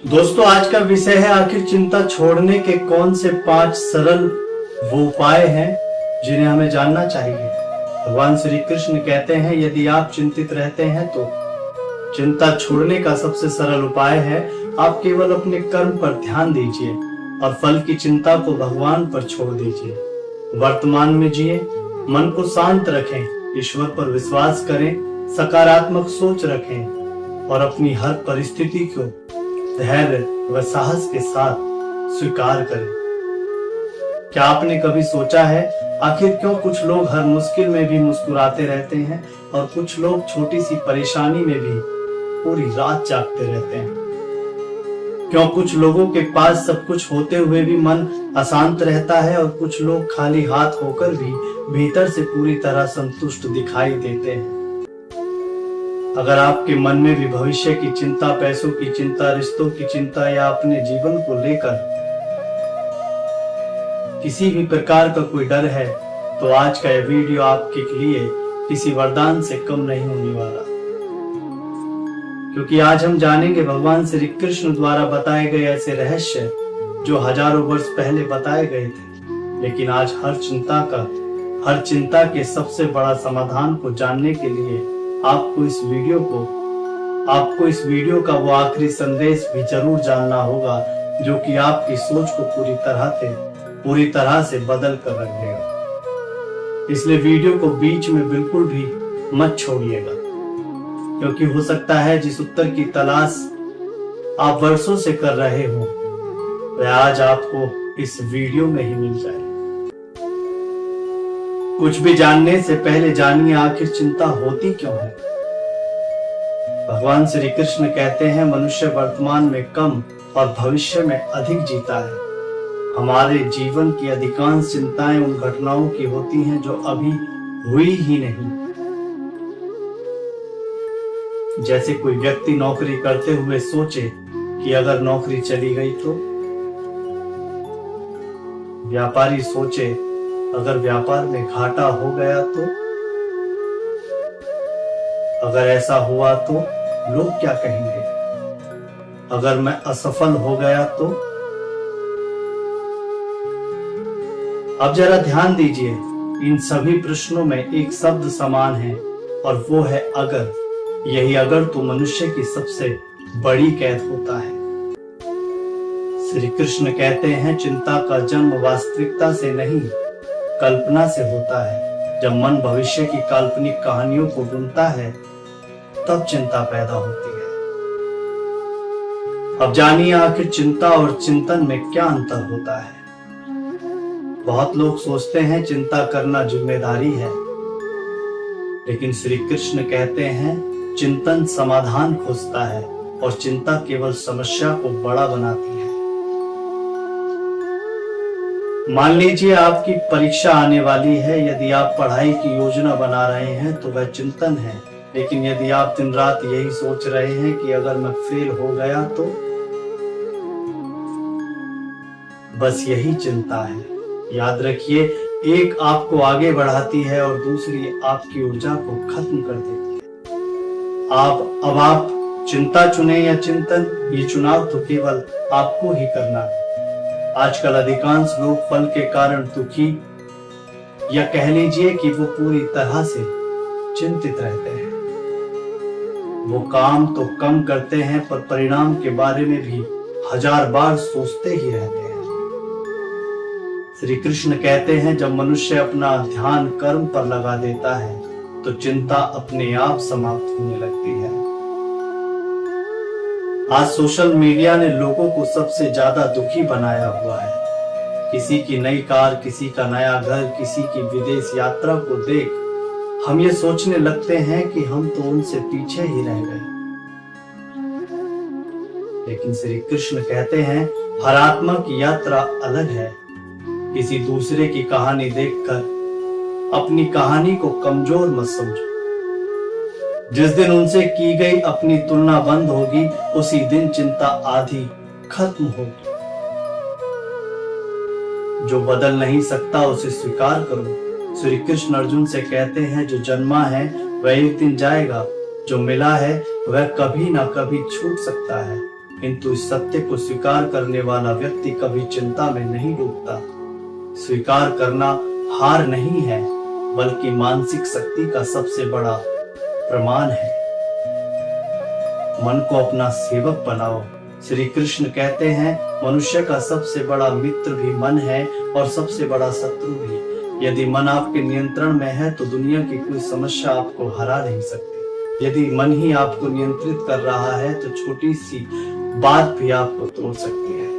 दोस्तों, आज का विषय है आखिर चिंता छोड़ने के कौन से 5 सरल वो उपाय हैं जिन्हें हमें जानना चाहिए। भगवान श्री कृष्ण कहते हैं, यदि आप चिंतित रहते हैं तो चिंता छोड़ने का सबसे सरल उपाय है आप केवल अपने कर्म पर ध्यान दीजिए और फल की चिंता को भगवान पर छोड़ दीजिए। वर्तमान में जिए, मन को शांत रखें, ईश्वर पर विश्वास करें, सकारात्मक सोच रखें और अपनी हर परिस्थिति को धैर्य व साहस के साथ स्वीकार करें। क्या आपने कभी सोचा है आखिर क्यों कुछ लोग हर मुश्किल में भी मुस्कुराते रहते हैं और कुछ लोग छोटी सी परेशानी में भी पूरी रात जागते रहते हैं? क्यों कुछ लोगों के पास सब कुछ होते हुए भी मन अशांत रहता है और कुछ लोग खाली हाथ होकर भी भीतर से पूरी तरह संतुष्ट दिखाई देते हैं? अगर आपके मन में भी भविष्य की चिंता, पैसों की चिंता, रिश्तों की चिंता या अपने जीवन को लेकर किसी भी प्रकार का कोई डर है, तो आज का यह वीडियो आपके लिए किसी वरदान से कम नहीं होने वाला, क्योंकि आज हम जानेंगे भगवान श्री कृष्ण द्वारा बताए गए ऐसे रहस्य जो हजारों वर्ष पहले बताए गए थे, लेकिन आज हर चिंता के सबसे बड़ा समाधान को जानने के लिए आपको इस वीडियो का वो आखिरी संदेश भी जरूर जानना होगा जो कि आपकी सोच को पूरी तरह से बदल कर रख देगा। इसलिए वीडियो को बीच में बिल्कुल भी मत छोड़िएगा, क्योंकि हो सकता है जिस उत्तर की तलाश आप वर्षों से कर रहे हो वह आज आपको इस वीडियो में ही मिल जाए। कुछ भी जानने से पहले जानिए आखिर चिंता होती क्यों है। भगवान श्री कृष्ण कहते हैं, मनुष्य वर्तमान में कम और भविष्य में अधिक जीता है। हमारे जीवन की अधिकांश चिंताएं उन घटनाओं की होती हैं जो अभी हुई ही नहीं। जैसे कोई व्यक्ति नौकरी करते हुए सोचे कि अगर नौकरी चली गई तो, व्यापारी सोचे अगर व्यापार में घाटा हो गया तो, अगर ऐसा हुआ तो लोग क्या कहेंगे, अगर मैं असफल हो गया तो। अब जरा ध्यान दीजिए, इन सभी प्रश्नों में एक शब्द समान है और वो है अगर। यही अगर तो मनुष्य की सबसे बड़ी कैद होता है। श्री कृष्ण कहते हैं, चिंता का जन्म वास्तविकता से नहीं कल्पना से होता है। जब मन भविष्य की काल्पनिक कहानियों को बुनता है तब चिंता पैदा होती है। अब जानिए आखिर चिंता और चिंतन में क्या अंतर होता है। बहुत लोग सोचते हैं चिंता करना जिम्मेदारी है, लेकिन श्री कृष्ण कहते हैं चिंतन समाधान खोजता है और चिंता केवल समस्या को बड़ा बनाती है। मान लीजिए आपकी परीक्षा आने वाली है। यदि आप पढ़ाई की योजना बना रहे हैं तो वह चिंतन है, लेकिन यदि आप दिन रात यही सोच रहे हैं कि अगर मैं फेल हो गया तो, बस यही चिंता है। याद रखिए, एक आपको आगे बढ़ाती है और दूसरी आपकी ऊर्जा को खत्म कर देती है। अब आप चिंता चुने या चिंतन, ये चुनाव तो केवल आपको ही करना है। आजकल अधिकांश लोग फल के कारण दुखी, या कह लीजिए कि वो पूरी तरह से चिंतित रहते हैं। वो काम तो कम करते हैं पर परिणाम के बारे में भी 1000 बार सोचते ही रहते हैं। श्री कृष्ण कहते हैं, जब मनुष्य अपना ध्यान कर्म पर लगा देता है तो चिंता अपने आप समाप्त होने लगती है। आज सोशल मीडिया ने लोगों को सबसे ज्यादा दुखी बनाया हुआ है। किसी की नई कार, किसी का नया घर, किसी की विदेश यात्रा को देख हम ये सोचने लगते हैं कि हम तो उनसे पीछे ही रह गए। लेकिन श्री कृष्ण कहते हैं, हर आत्मा की यात्रा अलग है। किसी दूसरे की कहानी देखकर अपनी कहानी को कमजोर मत समझो। जिस दिन उनसे की गई अपनी तुलना बंद होगी, उसी दिन चिंता आधी खत्म होगी। जो बदल नहीं सकता उसे स्वीकार करो। श्री कृष्ण अर्जुन से कहते हैं, जो जन्मा है वह एक दिन जाएगा, जो मिला है वह कभी ना कभी छूट सकता है। किंतु इस सत्य को स्वीकार करने वाला व्यक्ति कभी चिंता में नहीं डूबता। स्वीकार करना हार नहीं है, बल्कि मानसिक शक्ति का सबसे बड़ा प्रमाण है। मन को अपना सेवक बनाओ। श्री कृष्ण कहते हैं, मनुष्य का सबसे बड़ा मित्र भी मन है और सबसे बड़ा शत्रु भी। यदि मन आपके नियंत्रण में है तो दुनिया की कोई समस्या आपको हरा नहीं सकती। यदि मन ही आपको नियंत्रित कर रहा है तो छोटी सी बात भी आपको तोड़ सकती है।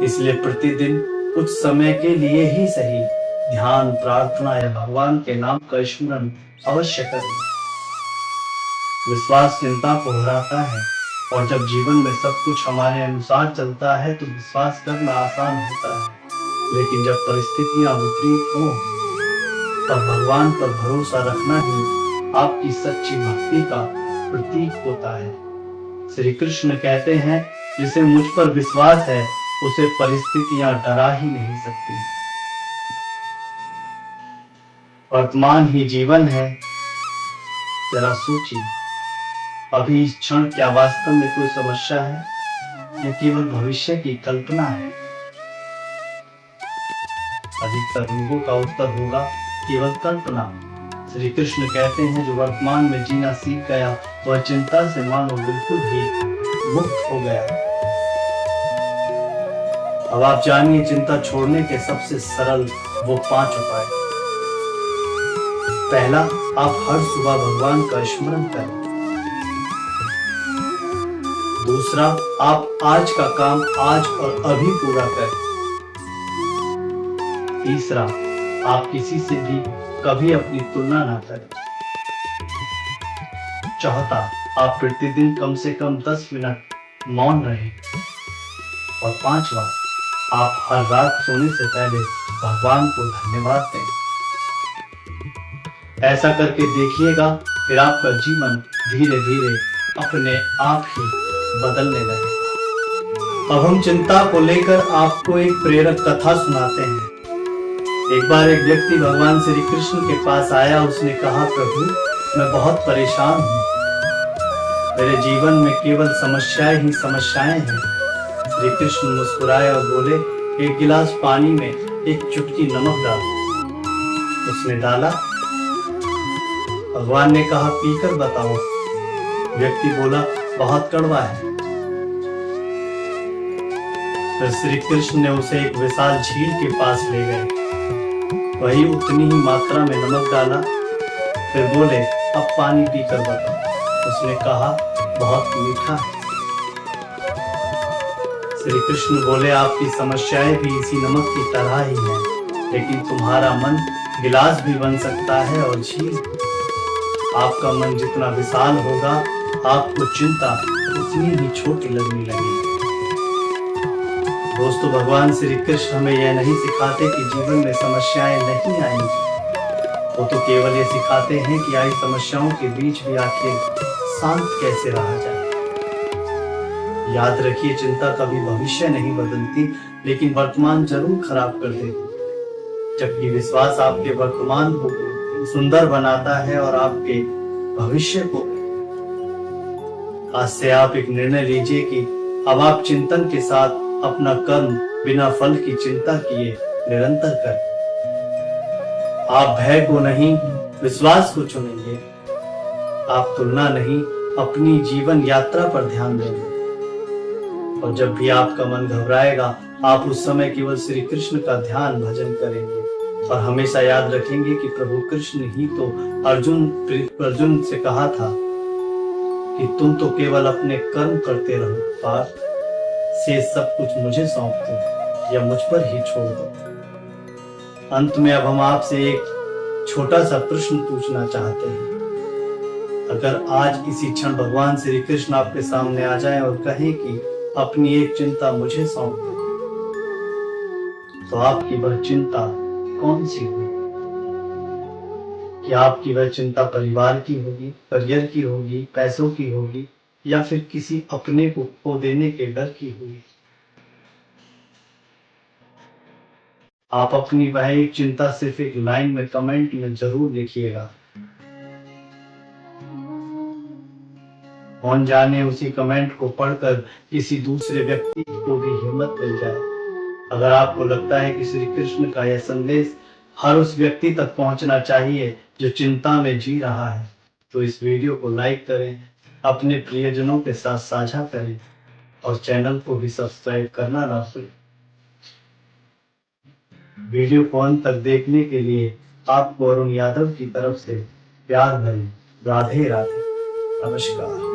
इसलिए प्रतिदिन कुछ समय के लिए ही सही ध्यान, प्रार्थना या भगवान के नाम का स्मरण अवश्य करें। विश्वास चिंता को हराता है, और जब जीवन में सब कुछ हमारे अनुसार चलता है तो विश्वास करना आसान होता है। लेकिन जब परिस्थितियां विपरीत हो तब भगवान पर भरोसा रखना ही आपकी सच्ची भक्ति का प्रतीक होता है। श्री कृष्ण कहते हैं, जिसे मुझ पर विश्वास है उसे परिस्थितियां डरा ही नहीं सकती। वर्तमान ही जीवन है। जरा सोचिए, अभी इस क्षण क्या वास्तव में कोई समस्या है या केवल भविष्य की कल्पना है? अधिकतर लोगों का उत्तर होगा केवल कल्पना। श्री कृष्ण कहते हैं, जो वर्तमान में जीना सीख गया वह चिंता से मानो बिल्कुल ही मुक्त हो गया। अब आप जानिए चिंता छोड़ने के सबसे सरल वो 5 उपाय। पहला, आप हर सुबह भगवान का स्मरण करें। दूसरा, आप आज का काम आज और अभी पूरा करें। तीसरा, आप किसी से भी कभी अपनी तुलना ना करें। चौथा, आप प्रतिदिन कम से कम 10 मिनट मौन रहें। और पांचवा, आप हर रात सोने से पहले भगवान को धन्यवाद दें। ऐसा करके देखिएगा, फिर आपका जीवन धीरे धीरे अपने आप ही बदलने लगेगा। अब हम चिंता को लेकर आपको एक प्रेरक कथा सुनाते हैं। एक बार एक व्यक्ति भगवान श्री कृष्ण के पास आया। उसने कहा, प्रभु, मैं बहुत परेशान हूँ। मेरे जीवन में केवल समस्याएं ही समस्याएं हैं। श्री कृष्ण मुस्कुराए और बोले, एक गिलास पानी में एक चुटकी नमक डाल। उसने डाला। भगवान ने कहा, पीकर बताओ। व्यक्ति बोला, बहुत कड़वा है। फिर श्री कृष्ण ने उसे एक विशाल झील के पास ले गए। वही उतनी ही मात्रा में नमक डाला। फिर बोले, अब पानी पीकर बताओ। उसने कहा, बहुत मीठा है। श्री कृष्ण बोले, आपकी समस्याएं भी इसी नमक की तरह ही हैं, लेकिन तुम्हारा मन गिलास भी बन सकता है और झील। आपका मन जितना विशाल होगा, आपको चिंता उतनी ही छोटी लगने लगेगी। दोस्तों, भगवान श्री कृष्ण हमें यह नहीं सिखाते कि जीवन में समस्याएं नहीं आएंगी। वो तो केवल ये सिखाते हैं कि आई समस्याओं के बीच भी आखिर शांत कैसे रहा जाए। याद रखिए, चिंता कभी भविष्य नहीं बदलती, लेकिन वर्तमान जरूर खराब कर देती। जबकि विश्वास आपके वर्तमान को सुंदर बनाता है और आपके भविष्य को। आज से आप एक निर्णय लीजिए कि अब आप चिंतन के साथ अपना कर्म बिना फल की चिंता किए निरंतर करें। आप भय को नहीं, विश्वास को चुनेंगे। आप तुलना नहीं, अपनी जीवन यात्रा पर ध्यान देंगे। और जब भी आपका मन घबराएगा, आप उस समय केवल श्री कृष्ण का ध्यान भजन करेंगे। और हमेशा याद रखेंगे कि प्रभु कृष्ण ही तो अर्जुन से कहा था कि तुम तो केवल अपने कर्म करते रहो, पार्थ, शेष सब कुछ मुझे सौंप दो या मुझ पर ही छोड़ दो। अंत में अब हम आपसे एक छोटा सा प्रश्न पूछना चाहते हैं। अगर आज इसी क्षण भगवान श्री कृष्ण आपके सामने आ जाएं और कहें कि अपनी एक चिंता मुझे सौंप दो, तो आपकी वह चिंता कौन सी होगी? क्या आपकी वह चिंता परिवार की होगी, करियर की होगी, पैसों की होगी, या फिर किसी अपने को खो देने के डर की होगी? आप अपनी वह एक चिंता सिर्फ एक लाइन में कमेंट में जरूर लिखिएगा। कौन जाने उसी कमेंट को पढ़कर किसी दूसरे व्यक्ति को भी हिम्मत मिल जाए। अगर आपको लगता है कि श्री कृष्ण का यह संदेश हर उस व्यक्ति तक पहुंचना चाहिए जो चिंता में जी रहा है, तो इस वीडियो को लाइक करें, अपने प्रियजनों के साथ साझा करें और चैनल को भी सब्सक्राइब करना ना भूलें। वीडियो को अंत तक देखने के लिए आपको अरुण यादव की तरफ से प्यार भरी राधे राधे। नमस्कार।